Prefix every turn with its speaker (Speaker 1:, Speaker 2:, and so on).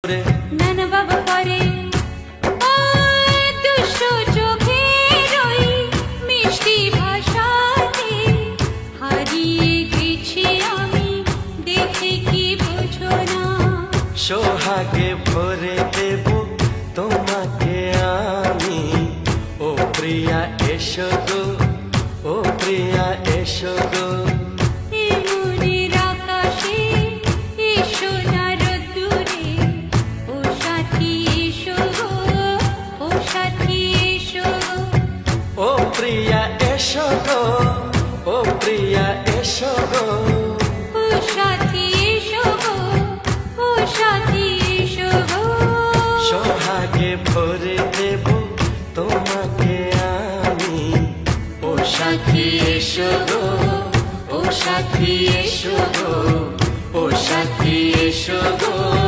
Speaker 1: নানা বাবা করে দুশো চোখের ওই মিষ্টি ভাষাতে হারিয়ে গেছি আমি, দেখে কি বোঝো না।
Speaker 2: সোহাগে ভরে দেব তোমাকে আমি, ও প্রিয়া এসো গো, ও প্রিয়া এসো গো।
Speaker 1: মনের আকাশে এসো না রোদ্দুরে, ও সাথী এসো গো, ও সাথী এসো গো।
Speaker 2: ও প্রিয়া এসো গো, ও প্রিয়া এসো গো।
Speaker 1: ও সাথী এসো গো, ও সাথী এসো গো।
Speaker 2: সোহাগে ভরে দেব তোমাকে আমি, ও সাথী এসো গো, ও সাথী এসো গো, ও সাথী এসো গো।